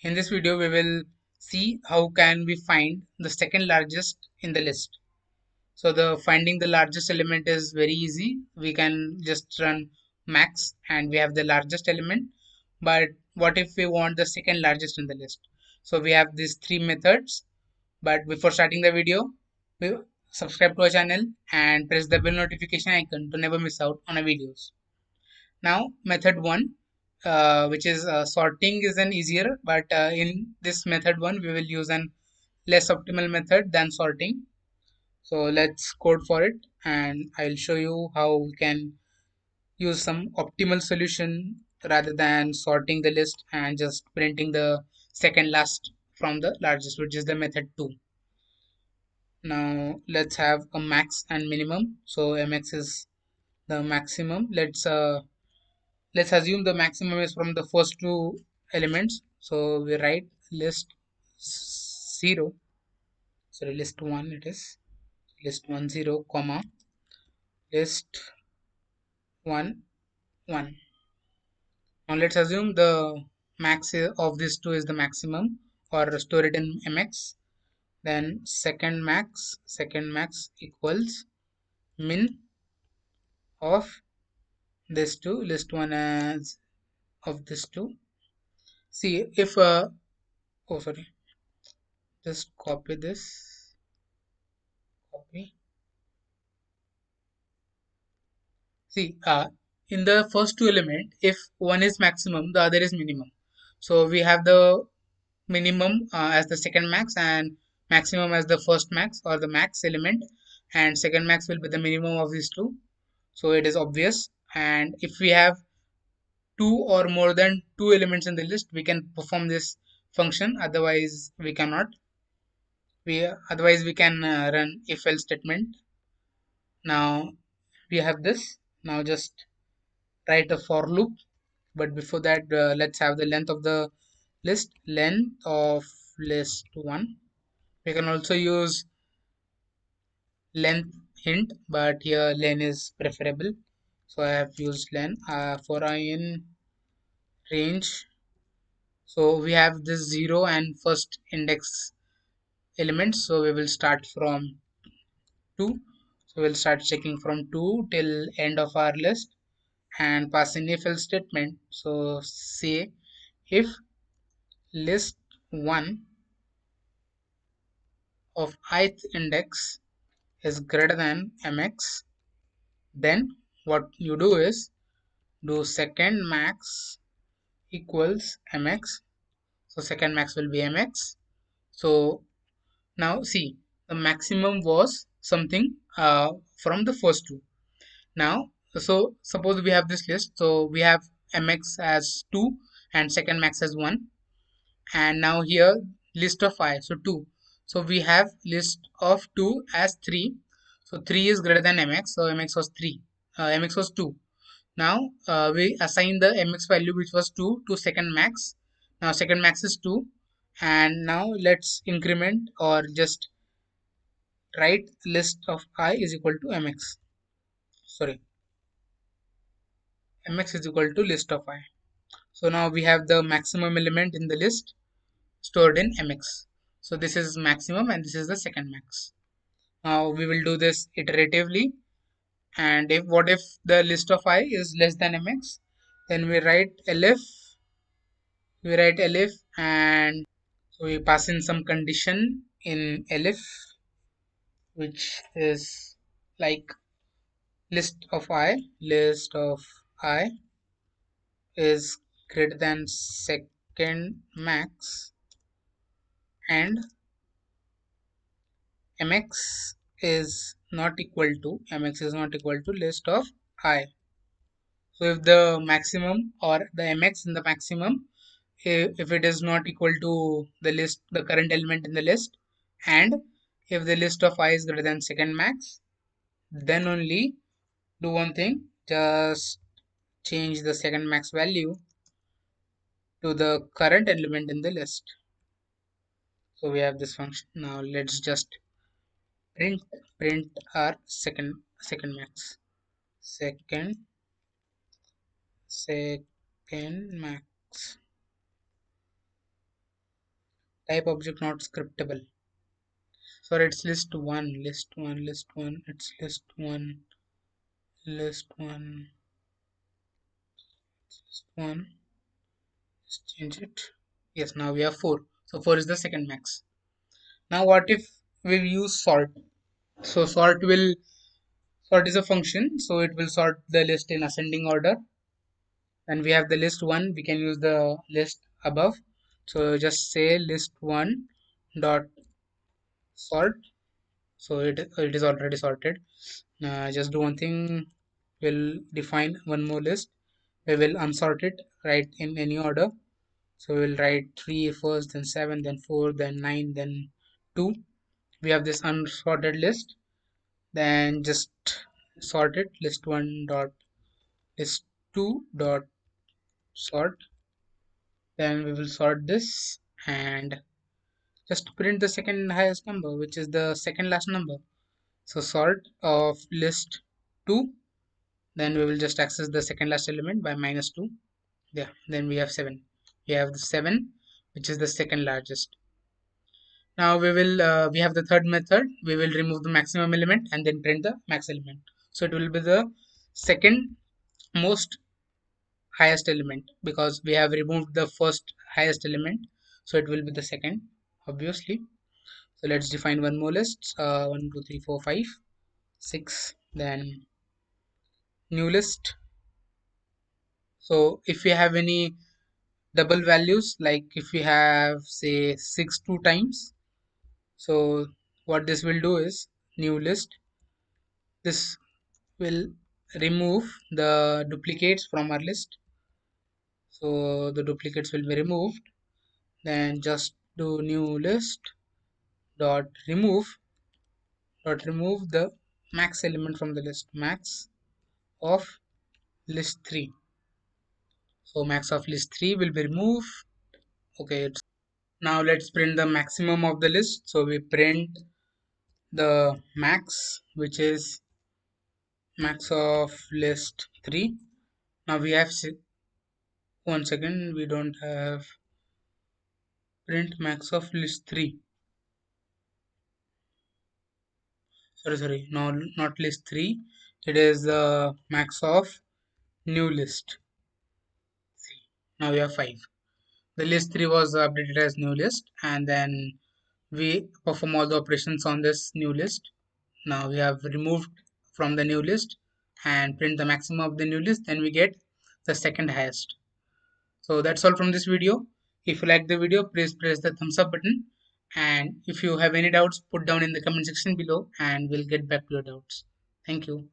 In this video, we will see how can we find the second largest in the list. So the finding the largest element is very easy. We can just run max and we have the largest element. But what if we want the second largest in the list? So we have these three methods. But before starting the video, we subscribe to our channel and press the bell notification icon to never miss out on our videos. Now, method one, which is sorting, is an easier, but in this method one, we will use an less optimal method than sorting. So let's code for it, and I'll show you how we can use some optimal solution rather than sorting the list and just printing the second last from the largest, which is the method two. Now let's have a max and minimum. So mx is the maximum. Let's assume the maximum is from the first two elements. So we write list 0, sorry, list 1 it is, list 1 0 comma list 1 1. Now let's assume the max of these two is the maximum, or store it in mx. Then second max equals min of this two, list 1 as of this two. See if oh sorry, just copy this, copy. See, in the first two element, if one is maximum, the other is minimum. So we have the minimum as the second max and maximum as the first max or the max element, and second max will be the minimum of these two. So it is obvious. And if we have two or more than two elements in the list, we can perform this function. Otherwise, we cannot. We can run if else statement. Now we have this. Now just write a for loop, but before that let's have the length of the list, length of list 1. We can also use length hint, but here len is preferable, so I have used len for I in range. So we have this 0 and first index elements, so we will start from 2. So we'll start checking from 2 till end of our list and pass in if else statement. So say if list 1 of ith index is greater than mx, then what you do is do second max equals mx. So second max will be mx. So now see, the maximum was something from the first two. Now, so suppose we have this list. So we have mx as 2 and second max as 1. And now here list of I, so 2. So we have list of 2 as 3. So 3 is greater than mx, so mx was 3, mx was 2. Now we assign the mx value, which was 2, to second max. Now second max is 2, and now let's increment or just write list of I is equal to mx, sorry, mx is equal to list of I. So now we have the maximum element in the list stored in mx. So this is maximum and this is the second max. Now we will do this iteratively, and if what if the list of I is less than mx, then we write elif and so we pass in some condition in elif, which is like list of I is greater than second max and mx is not equal to list of I. So if the maximum or the mx in the maximum, if it is not equal to the list, the current element in the list, and if the list of I is greater than second max, then only do one thing, just change the second max value to the current element in the list. So we have this function. Now let's just print our second max, second second max. type object not scriptable. Sorry, it's list1, it's list1, list1. Let's change it. Yes, now we have 4. So 4 is the second max. Now what if we use sort? So sort is a function, so it will sort the list in ascending order. And we have the list 1, we can use the list above. So just say list1 dot sort. So it is already sorted. Just do one thing, we'll define one more list. We will unsort it, write in any order. So we'll write 3 first, then 7, then 4, then 9, then 2. We have this unsorted list. Then just sort it, list1 dot list2 dot sort. Then we will sort this and just print the second highest number, which is the second last number. So sort of list 2, then we will just access the second last element by minus 2. Yeah, then we have 7. We have the 7, which is the second largest. Now we have the third method. We will remove the maximum element and then print the max element. So it will be the second most highest element because we have removed the first highest element. So it will be the second, obviously. So let's define one more list. 1, 2, 3, 4, 5, 6. Then new list. So if we have any double values, like if we have say 6 two times, so what this will do is new list. This will remove the duplicates from our list. So the duplicates will be removed. Then just do new list dot remove the max element from the list, max of list 3. So max of list 3 will be removed. Okay, now let's print the maximum of the list. So we print the max, which is max of list 3. Now we have one second, we don't have print max of list 3. Sorry, no, not list 3. It is the max of new list. Now we have 5. The list 3 was updated as new list, and then we perform all the operations on this new list. Now we have removed from the new list and print the maximum of the new list, then we get the second highest. So that's all from this video. If you like the video, please press the thumbs up button, and if you have any doubts, put down in the comment section below and we'll get back to your doubts. Thank you.